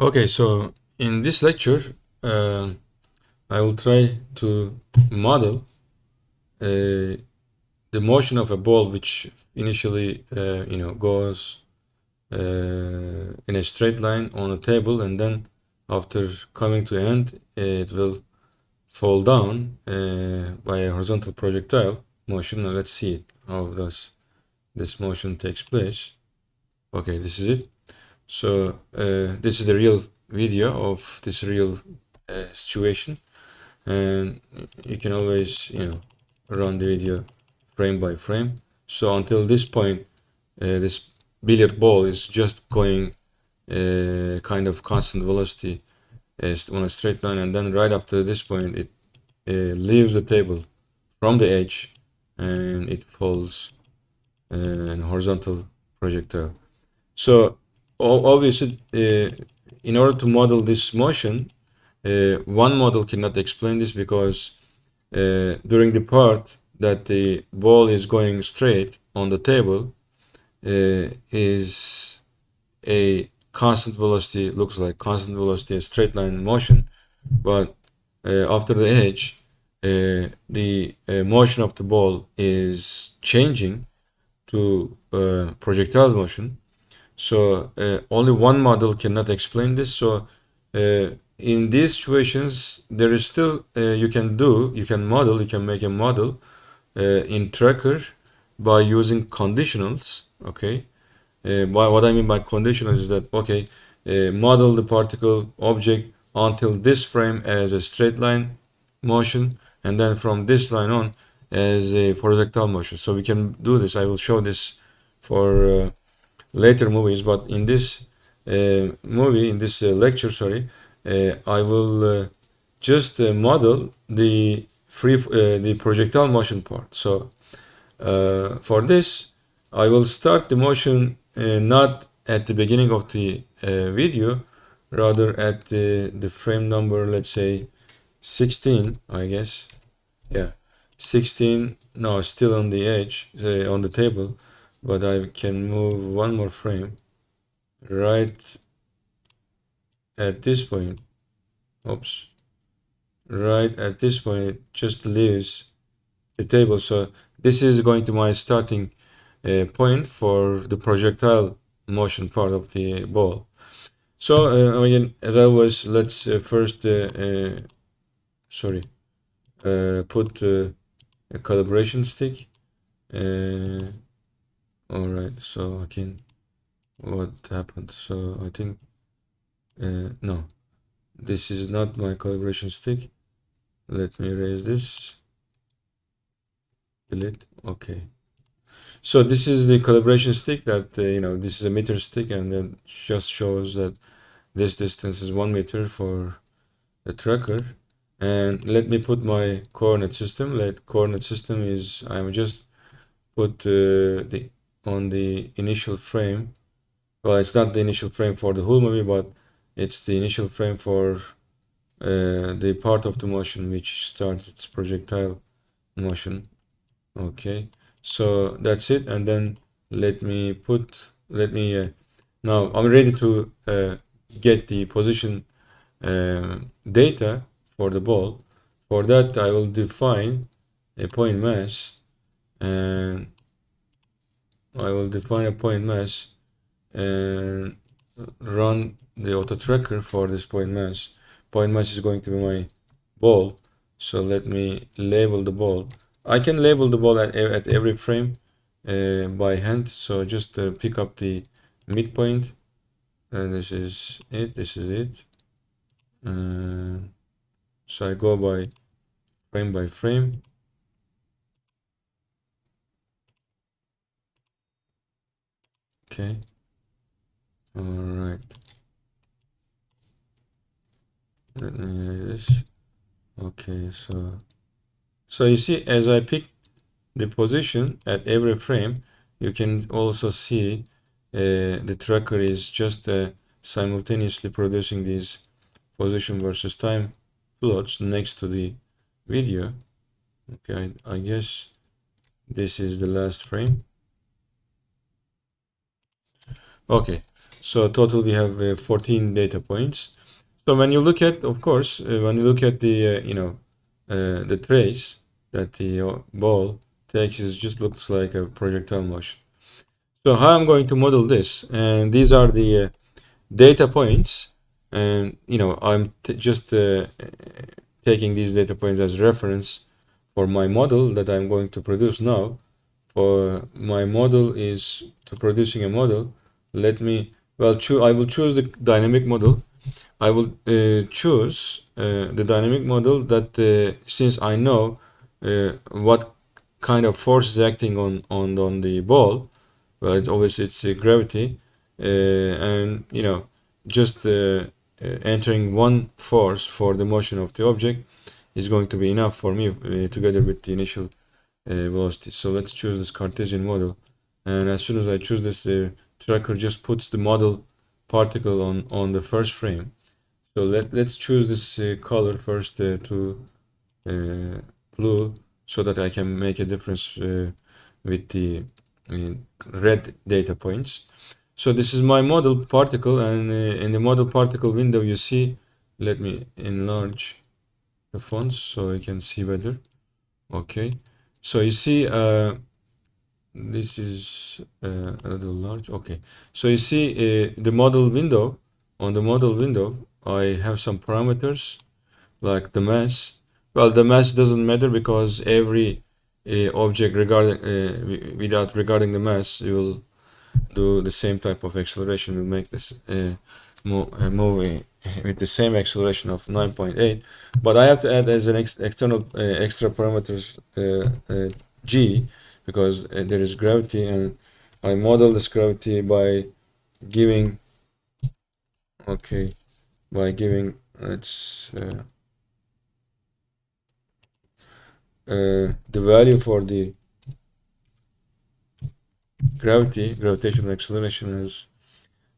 Okay, so in this lecture, I will try to model the motion of a ball which initially, goes in a straight line on a table, and then after coming to end, it will fall down by a horizontal projectile motion. Now let's see it. How does this motion takes place? Okay, this is it. So this is the real video of this real situation, and you can always run the video frame by frame. So until this point, this billiard ball is just going kind of constant velocity on a straight line, and then right after this point it leaves the table from the edge and it falls in horizontal projectile. So obviously, in order to model this motion, one model cannot explain this because during the part that the ball is going straight on the table is a constant velocity, looks like constant velocity, a straight line motion, but after the edge, the motion of the ball is changing to projectile motion. So only one model cannot explain this. So in these situations, there is still you can make a model in tracker by using conditionals. Okay, what I mean by conditionals is that model the particle object until this frame as a straight line motion, and then from this line on as a projectile motion. So we can do this. I will show this for later movies, but in this lecture, I will just model the the projectile motion part. So for this, I will start the motion not at the beginning of the video, rather at the frame number, let's say 16, I guess. Yeah, 16. No, still on the edge, on the table, but I can move one more frame right at this point. Oops. Right at this point, it just leaves the table. So this is going to my starting point for the projectile motion part of the ball. So again, as always, let's first put a calibration stick. All right, so again, what happened? So I think no, this is not my calibration stick. Let me erase this. Delete. Okay. So this is the calibration stick that this is a meter stick, and then just shows that this distance is 1 meter for the tracker. And let me put my coordinate system. Coordinate system is I'm just put the on the initial frame. Well, it's not the initial frame for the whole movie, but it's the initial frame for the part of the motion which starts its projectile motion. Okay, so that's it. And then now I'm ready to get the position data for the ball. For that, I will define a point mass, and run the auto tracker for this point mass. Point mass is going to be my ball. So let me label the ball. I can label the ball at every frame by hand. So just pick up the midpoint, and this is it. So I go by frame. Okay. All right. Let me do this. Okay. So you see, as I pick the position at every frame, you can also see the tracker is just simultaneously producing these position versus time plots next to the video. Okay, I guess this is the last frame. Okay, So total we have 14 data points. So when you look at, of course, when you look at the the trace that the ball takes, it just looks like a projectile motion. So how I'm going to model this, and these are the data points, and I'm just taking these data points as reference for my model that I'm going to produce now. For my model is to producing a model. Let me, well, I will choose the dynamic model. I will choose the dynamic model that since I know what kind of force is acting on the ball, well, it's obviously it's gravity, and just entering one force for the motion of the object is going to be enough for me together with the initial velocity. So let's choose this Cartesian model, and as soon as I choose this, the tracker just puts the model particle on the first frame. So let's choose this color first to blue, so that I can make a difference with the red data points. So this is my model particle, and in the model particle window you see, let me enlarge the fonts so you can see better. Okay, so you see this is a little large. Okay, so you see the model window. On the model window I have some parameters like the mass. Well, the mass doesn't matter because every object regarding the mass, you will do the same type of acceleration. We'll make this move with the same acceleration of 9.8, but I have to add as an external extra parameters g, because there is gravity, and I model this gravity by giving it's the value for the gravitational acceleration is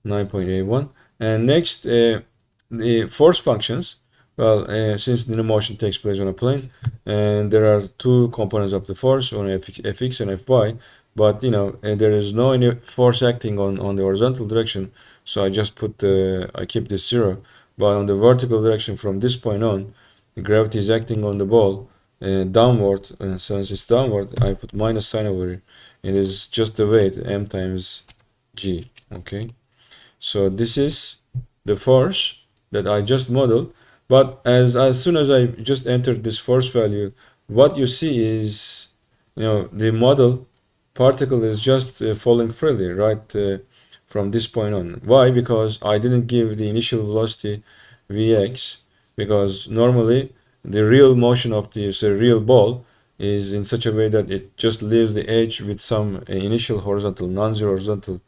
9.81. And next, the force functions. Well, since the motion takes place on a plane, and there are two components of the force, one fx and fy, but there is no any force acting on the horizontal direction, so I just I keep this 0. But on the vertical direction, from this point on, the gravity is acting on the ball downward, since it's downward, I put minus sign over here. It is just the weight, m times g. Okay, so this is the force that I just modeled. But as soon as I just entered this force value, what you see is the model particle is just falling freely right from this point on. Why? Because I didn't give the initial velocity vx, because normally the real motion of the real ball is in such a way that it just leaves the edge with some initial horizontal, non-zero horizontal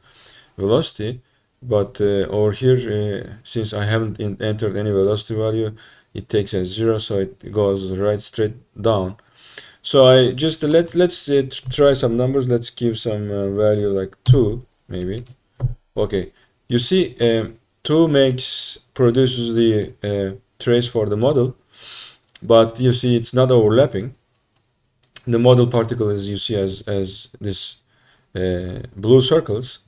velocity. But over here, since I haven't entered any velocity value, it takes as 0, so it goes right straight down. So I just let's try some numbers. Let's give some value like 2 maybe. Okay, you see 2 produces the trace for the model, but you see it's not overlapping. The model particle is, you see, as this blue circles.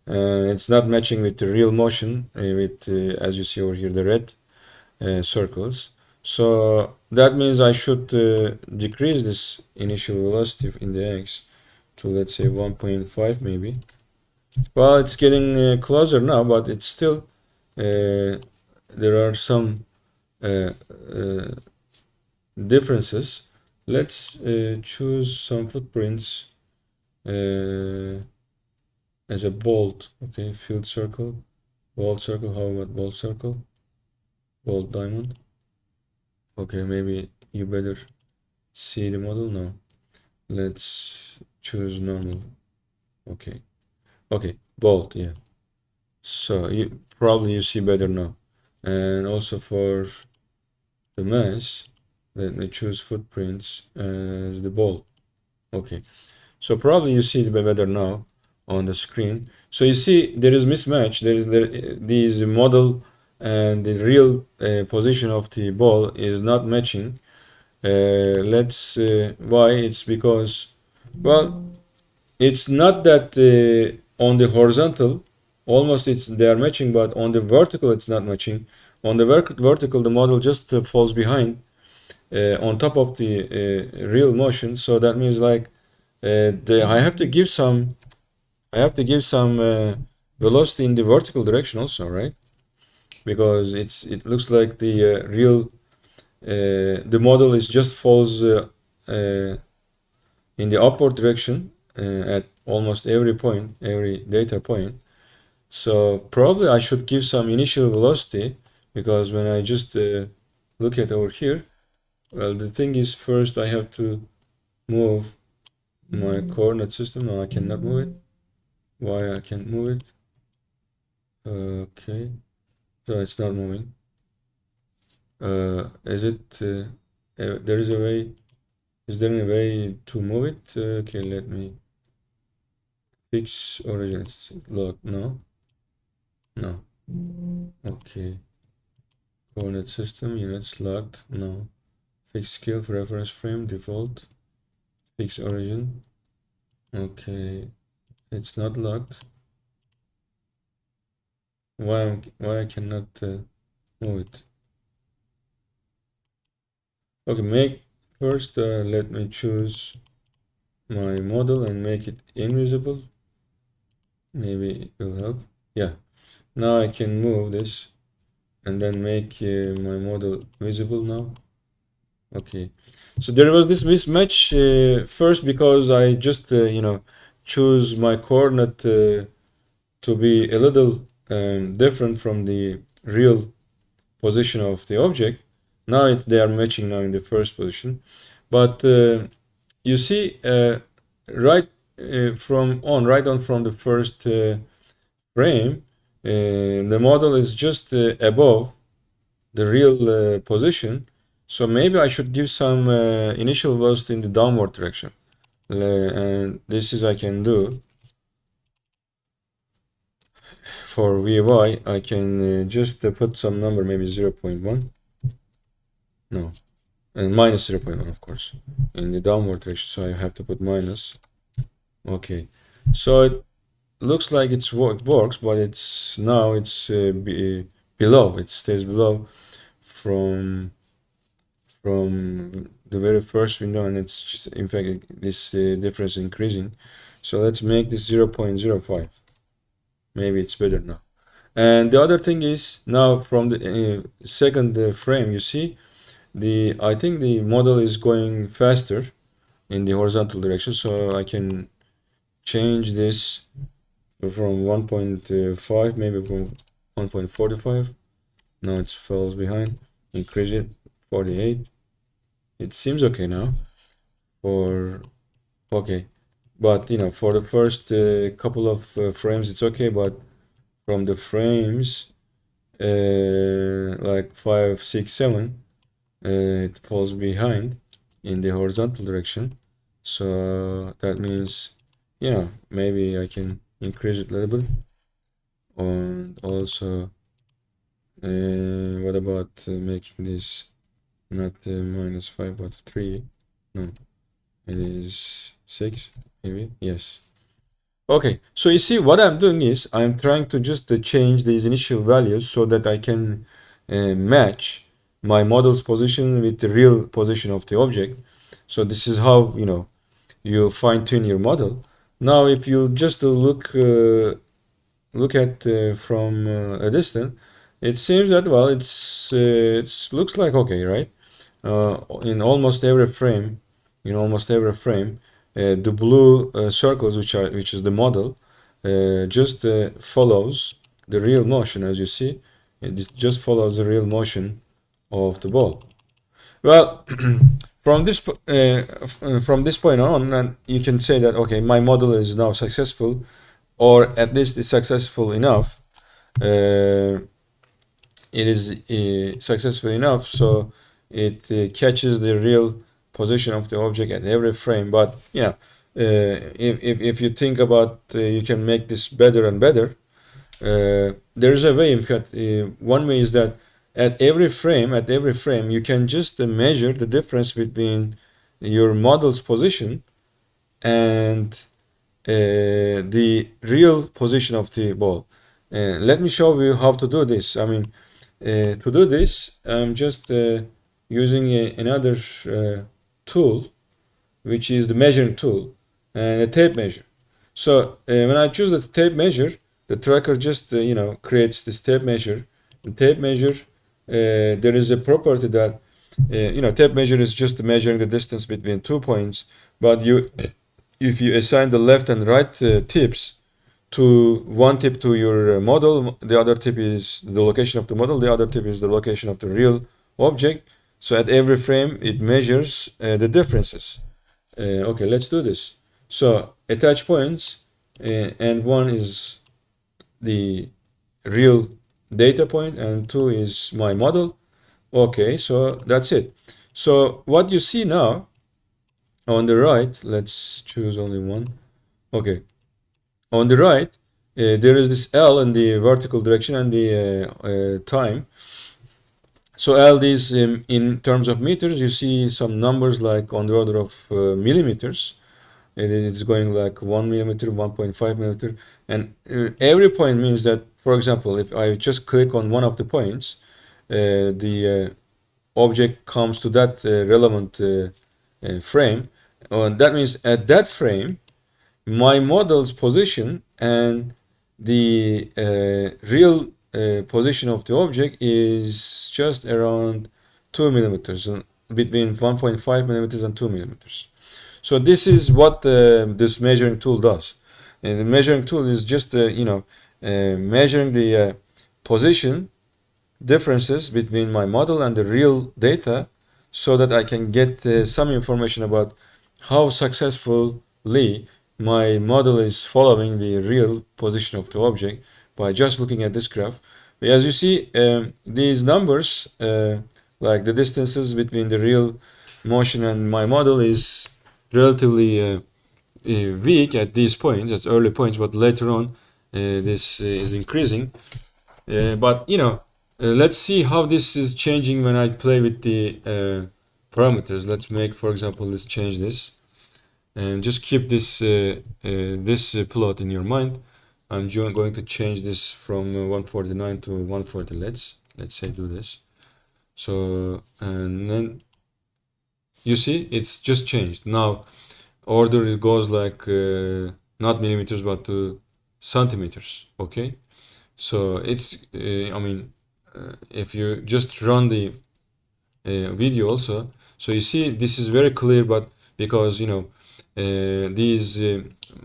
It's not matching with the real motion with as you see over here, the red circles. So that means I should decrease this initial velocity in the x to, let's say, 1.5 maybe. Well, it's getting closer now, but it's still there are some differences. Let's choose some footprints as a bolt. Okay, field circle, bolt circle. How about bolt circle? Bolt diamond. Okay, maybe you better see the model now. Let's choose normal. Okay, bolt. Yeah, so you see better now. And also for the mass, let me choose footprints as the bolt. Okay, so probably you see better now on the screen. So you see there is mismatch. These model and the real position of the ball is not matching. Let's why? It's because, well, it's not that on the horizontal almost they are matching, but on the vertical it's not matching. On the vertical, the model just falls behind on top of the real motion. So that means like I have to give some velocity in the vertical direction also, right? Because it looks like the the model is just falls in the upward direction at almost every point, every data point. So probably I should give some initial velocity, because when I just look at over here, well, the thing is, first I have to move my coordinate system. No, I cannot move it. Why I can't move it? Okay, so it's not moving. Is it? There is a way. Is there any way to move it? Okay, let me fix origin. Lock. No. No. Okay. Coordinate system units locked. No. Fix scale for reference frame default. Fix origin. Okay. It's not locked. Why I cannot move it? Okay, first let me choose my model and make it invisible. Maybe it will help. Yeah. Now I can move this and then make my model visible now. Okay. So there was this mismatch first because I just choose my coordinate to be a little different from the real position of the object. Now they are matching now in the first position, but you see right right on from the first frame, the model is just above the real position. So maybe I should give some initial velocity in the downward direction, and this is I can do for Vy. I can just put some number, maybe 0.1. No, and minus 0.1, of course, in the downward direction. So I have to put minus. Okay, so it looks like it works, but it's now it's below. It stays below from the very first window, and it's just, in fact, this difference increasing. So let's make this 0.05. Maybe it's better now. And the other thing is, now from the second frame, you see I think the model is going faster in the horizontal direction, so I can change this from 1.5, maybe from 1.45. Now it falls behind. Increase it 48. It seems okay now. Okay, but for the first couple of frames it's okay, but from the frames like 5, 6, 7, it falls behind in the horizontal direction. So that means maybe I can increase it a little bit. And also what about making this not -5 but 3? No, it is 6, maybe. Yes. Okay, so you see what I'm doing is I'm trying to just change these initial values so that I can match my model's position with the real position of the object. So this is how you fine-tune your model. Now if you just look at from a distance, it seems that, well, it looks like okay, right? In almost every frame, the blue circles, which is the model, just follows the real motion. As you see, it just follows the real motion of the ball. Well, from this point on, and you can say that, okay, my model is now successful, or at least it's successful enough. It is successful enough, so it catches the real position of the object at every frame. But if you think about, you can make this better and better. There's a way. In fact, one way is that at every frame, you can just measure the difference between your model's position and the real position of the ball. Let me show you how to do this. I mean, to do this, I'm just using another tool, which is the measuring tool and a tape measure. So when I choose the tape measure, the tracker just creates this tape measure. The tape measure, there is a property that tape measure is just measuring the distance between 2 points, but if you assign the left and right tips to one tip to your model, the other tip is the location of the model, the other tip is the location of the real object. So at every frame, it measures the differences. Okay, let's do this. So attach points, and one is the real data point, and two is my model. Okay, so that's it. So what you see now on the right, let's choose only one. Okay, on the right, there is this L in the vertical direction and the time. So L is in terms of meters. You see some numbers like on the order of millimeters. It's going like 1 millimeter, 1.5 millimeter, and every point means that, for example, if I just click on one of the points, the object comes to that relevant frame, and that means at that frame, my model's position and the real position of the object is just around 2 millimeters, between 1.5 millimeters and 2 millimeters. So this is what this measuring tool does. And the measuring tool is just measuring the position differences between my model and the real data, so that I can get some information about how successfully my model is following the real position of the object by just looking at this graph. As you see, these numbers, like the distances between the real motion and my model, is relatively weak at these points, at early points, but later on this is increasing. But let's see how this is changing when I play with the parameters. Let's make, for example, let's change this, and just keep this plot in your mind. I'm going to change this from 149 to 140. Let's say do this. So, and then you see it's just changed. Now order, it goes like not millimeters but to centimeters. Okay, so it's if you just run the video also, so you see this is very clear, but because these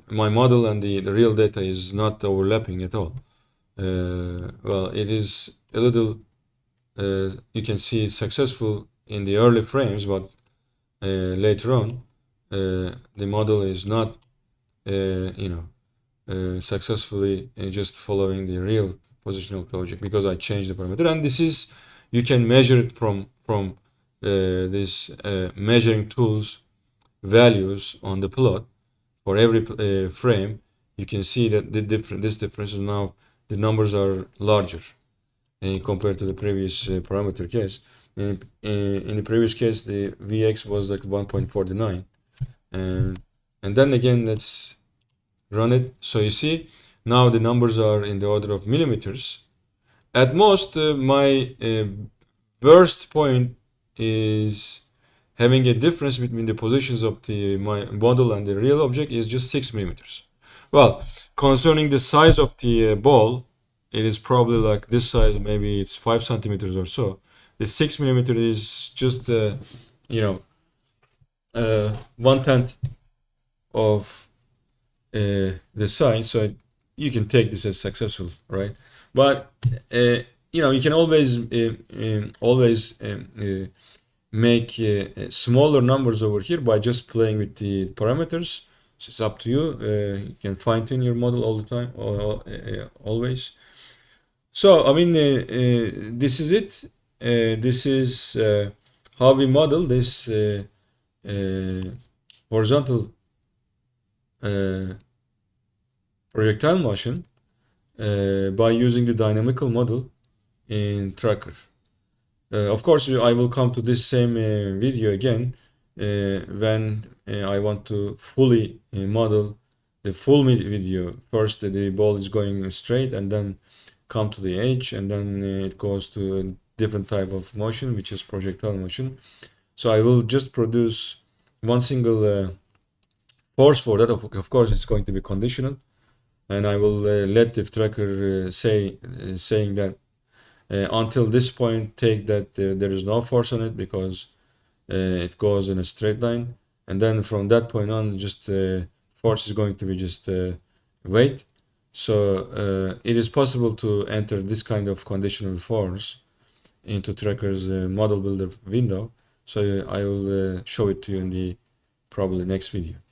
my model and the real data is not overlapping at all. Well, it is a little you can see it's successful in the early frames, but later on the model is not successfully just following the real position of the object, because I changed the parameter. And this is, you can measure it from this measuring tools values on the plot for every frame. You can see that this difference is now, the numbers are larger compared to the previous parameter case. In the previous case, the Vx was like 1.49, and then again let's run it. So you see now the numbers are in the order of millimeters. At most, my worst point is having a difference between the positions of my model and the real object is just 6 millimeters. Well, concerning the size of the ball, it is probably like this size, maybe it's 5 centimeters or so. The 6 millimeter is just 1/10 of the size, so you can take this as successful, right? But you can always make smaller numbers over here by just playing with the parameters. So it's up to you. You can fine tune your model all the time, or always. So I mean, this is it. This is how we model this horizontal projectile motion by using the dynamical model in Tracker. Of course, I will come to this same video again when I want to fully model the full video. First, the ball is going straight, and then come to the edge, and then it goes to a different type of motion, which is projectile motion. So I will just produce one single force for that. Of course, it's going to be conditional, and I will let the tracker saying that until this point, take that there is no force on it because it goes in a straight line, and then from that point on, just force is going to be just weight. So it is possible to enter this kind of conditional force into Tracker's model builder window. So I will show it to you in the probably next video.